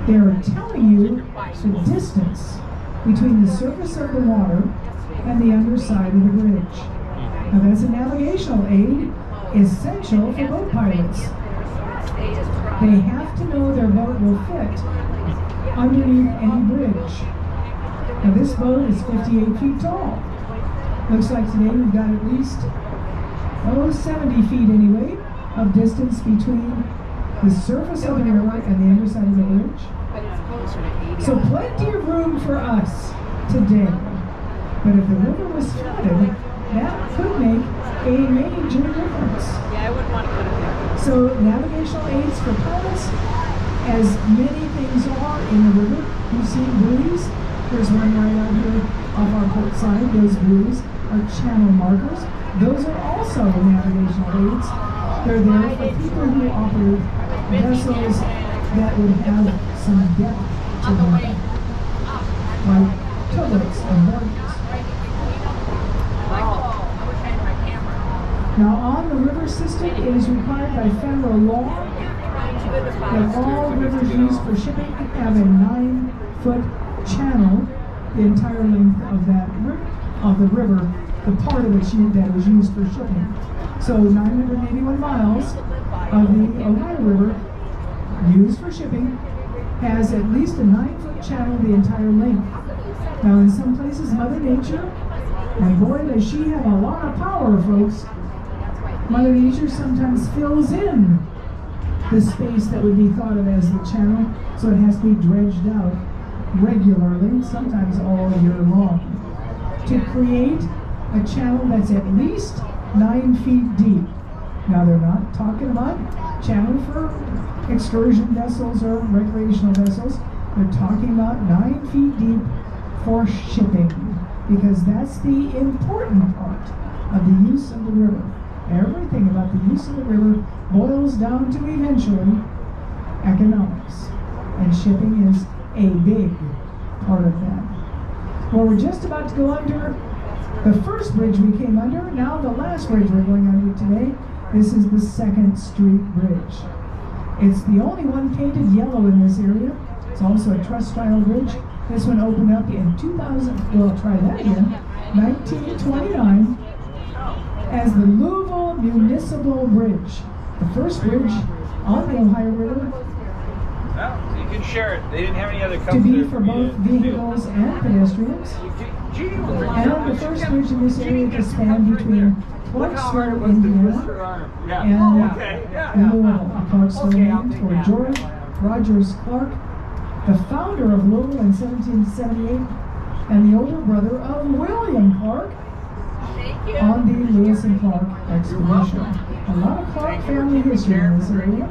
They're telling you the distance between the surface of the water and the underside of the bridge. Now that's a navigational aid essential for boat pilots. They have to know their boat will fit underneath any bridge. Now this boat is 58 feet tall. Looks like today we've got at least 70 feet anyway of distance between the surface of the river and the underside of the bridge. So plenty of room for us today. But if the river was flooded, that could make a major difference. Yeah, I wouldn't want to put it there. So navigational aids for pilots, as many things are in the river. You've seen buoys. There's one right out here off our port side. Those buoys are channel markers. Those are also navigational aids. They're there for people who operate vessels that would have some depth to them, like towboats and barges. Now on the river system, it is required by federal law that all rivers used for shipping have a 9-foot channel the entire length of the river, the part of it that was used for shipping. So 981 miles of the Ohio River used for shipping has at least a 9-foot channel the entire length. Now in some places, Mother Nature, and boy does she have a lot of power, folks. Mother Nature sometimes fills in the space that would be thought of as the channel, so it has to be dredged out regularly, sometimes all year long, to create a channel that's at least 9 feet deep. Now they're not talking about channel for excursion vessels or recreational vessels. They're talking about 9 feet deep for shipping, because that's the important part of the use of the river. Everything about the use of the river boils down to eventually economics, and shipping is a big part of that. Well, we're just about to go under the first bridge we came under, now the last bridge we're going under today. This is the 2nd Street Bridge. It's the only one painted yellow in this area. It's also a truss-style bridge. This one opened up in 1929 as the Louisville Municipal Bridge. The first bridge on the Ohio River. Well, you can share it. They didn't have any other To company. be for both vehicles and pedestrians. And the first bridge in this area to span between Clarksville, Indiana, and Louisville. Clarksville named for George Rogers Clark, the founder of Louisville in 1778, and the older brother of William Clark on the Lewis and Clark expedition. A lot of Clark family history in this area.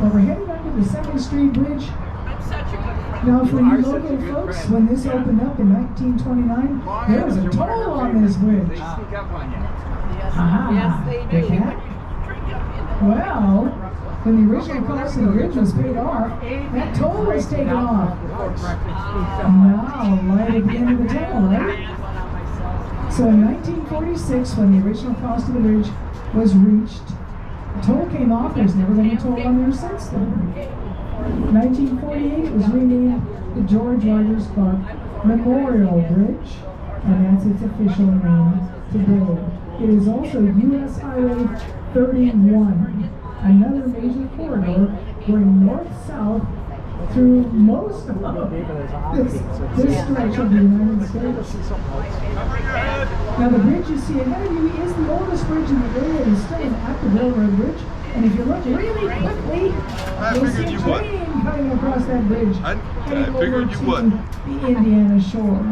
Well, we're headed under the 2nd Street Bridge. Now, for you local folks, when this opened up in 1929, there was a toll on this bridge. Yes, they do. Well, when the original cost of the bridge was paid off, that toll was taken off. Now, light at the end of the tunnel, right? So in 1946, when the original cost of the bridge was reached, the toll came off. There's never been a toll on there since then. 1948, it was renamed the George Rogers Clark Memorial Bridge, and that's its official name today. It is also U.S. Highway 31, another major corridor going north-south through most of this stretch of the United States. Now the bridge you see ahead of you is the oldest bridge in the area. It is still an active railroad bridge. And if you look really quickly, you'll see a train coming across that bridge. I figured you would. The Indiana shore.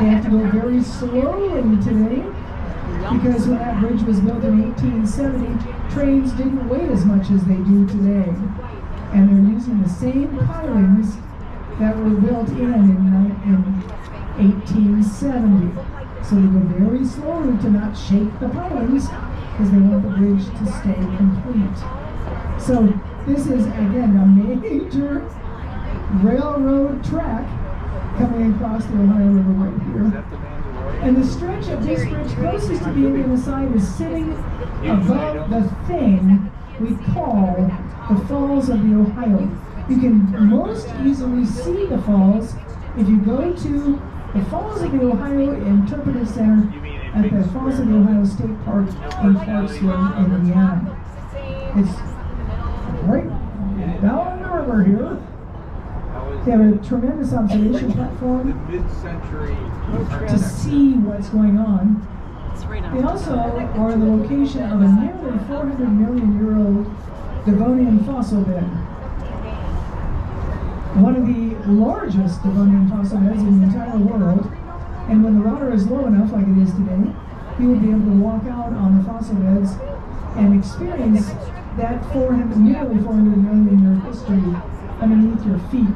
They have to go very slowly today, because when that bridge was built in 1870, trains didn't weigh as much as they do today. And they're using the same pilings that were built in 1870. So they go very slowly to not shake the pilings, because they want the bridge to stay complete. So this is, again, a major railroad track coming across the Ohio River right here. And the stretch of this bridge closest to the Indiana side is sitting above the thing we call the Falls of the Ohio. You can most easily see the falls if you go to the Falls of the Ohio Interpretive Center at the Falls of the Ohio State Park in Clarksville, Indiana. It's right down the river here. They have a tremendous observation platform to see what's going on. They also are the location of a nearly 400 million year old Devonian fossil bed. One of the largest Devonian fossil beds in the entire world. And when the water is low enough, like it is today, you will be able to walk out on the fossil beds and experience that nearly 400 million year history underneath your feet.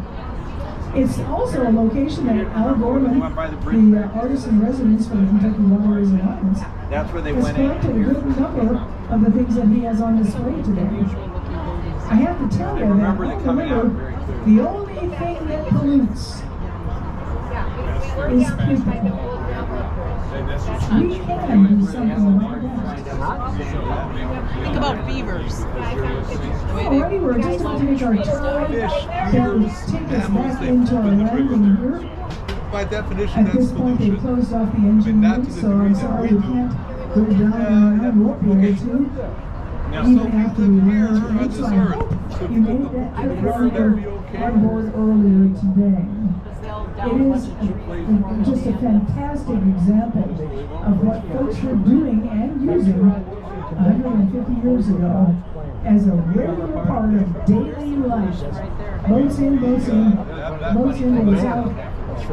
It's also a location that Al Gorman, the artist in residence for the Kentucky Waterways Alliance, That's where they has went in. collected a good number of the things that he has on display today. I have to tell you that on the river, the only thing that pollutes is people. We can do something about that. Think about beavers. Alrighty, we're just going to take our time and take us back into our landing here. By definition, At this that's point, they pollution. closed off the engine room, so I'm sorry we can't go down and around what we were to. Even after we landed, so I hope you made that trip on board earlier today. It is just a fantastic example of what folks were doing and using 150 years ago as a regular part of daily life. Boats in, boats in, boats in, boats out,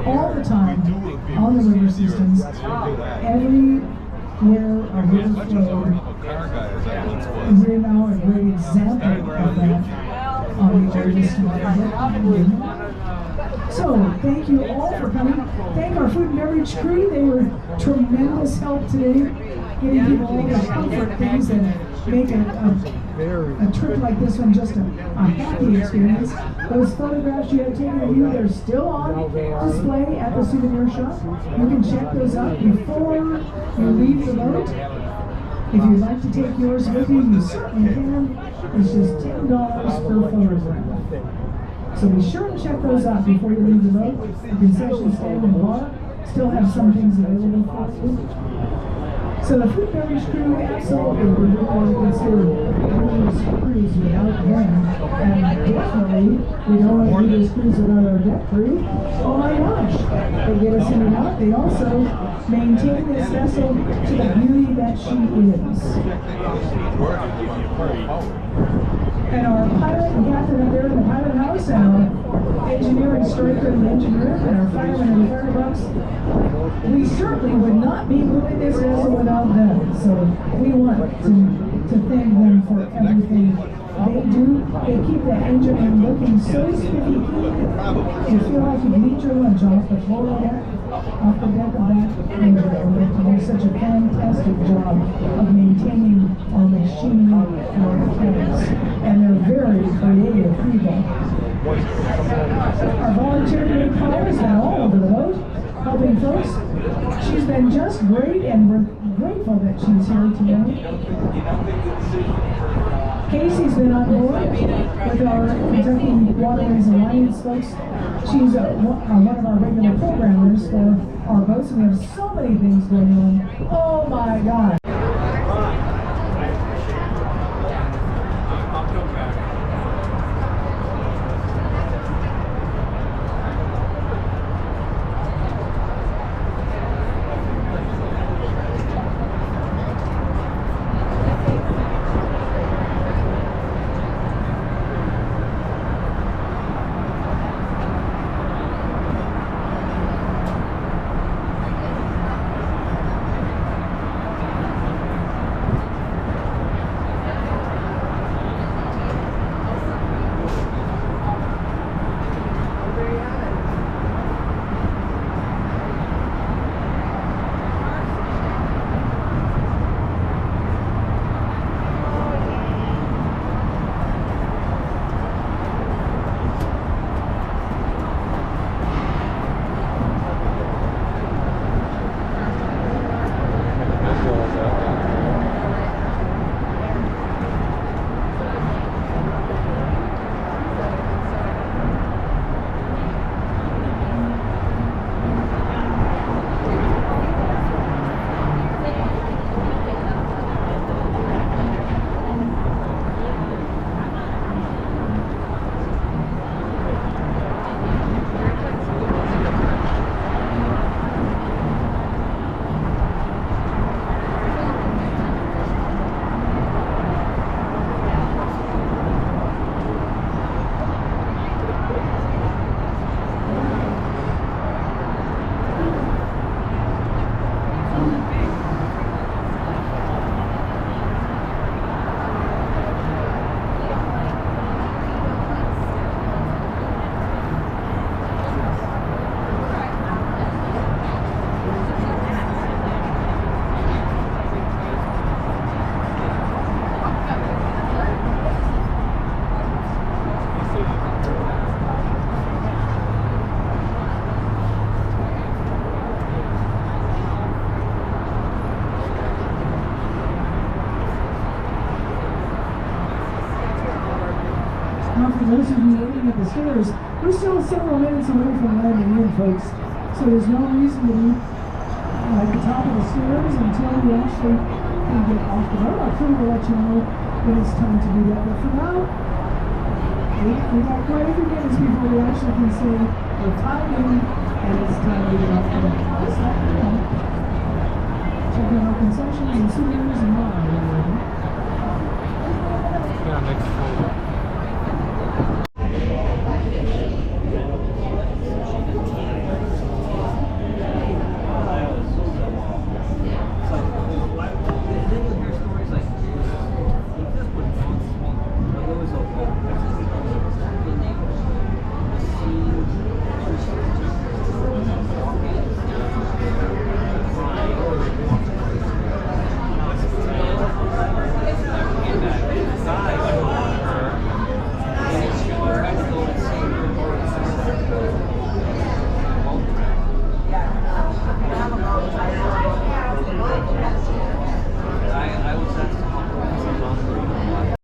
all the time on the river systems. Everywhere a river flowed. We're now a great example of that on the oldest river. So, thank you all for coming. Thank our food and beverage crew. They were tremendous help today, getting people all the comfort things that make a trip like this one just a happy experience. Those photographs you have taken of you, they're still on display at the souvenir shop. You can check those out before you leave the boat. If you'd like to take yours with you, you certainly can. It's just $10 per photograph. So be sure to check those out before you leave the boat. The concession stand and bar still have some things available for you. So the food and beverage crew absolutely would really consider doing this cruise without them. And definitely, we don't want to do this cruise without our deck crew. Oh my gosh, they get us in and out. They also maintain this vessel to the beauty that she is. And our pilot and captain up there in the pilot house, and our engineer and striker and engineer, and our fireman and the firebox, we certainly would not be moving this vessel without them. So we want to thank them for everything they do. They keep that engine looking so spiffy clean. You feel like you can eat your lunch off the floor of that, off the deck of that engine. They do such a fantastic job of maintaining our machine and our mechanics. And they're very creative people. Our volunteer doing Paula has been all over the boat, helping folks. She's been just great, and we're grateful that she's here today. Casey's been on board with our Kentucky Waterways Alliance folks. She's one of our regular programmers for our boats, and we have so many things going on. Oh my God. for those of you waiting at the stairs, we're still several minutes away from landing in, folks. So there's no reason to be at the top of the stairs until we actually can get off the boat. Our crew will let you know when it's time to do that. But for now, we got quite a few minutes before we actually can say we're tied in and it's time to get off the boat. Just like, you know, check out our concessions and souvenirs and more. Yeah, next photo.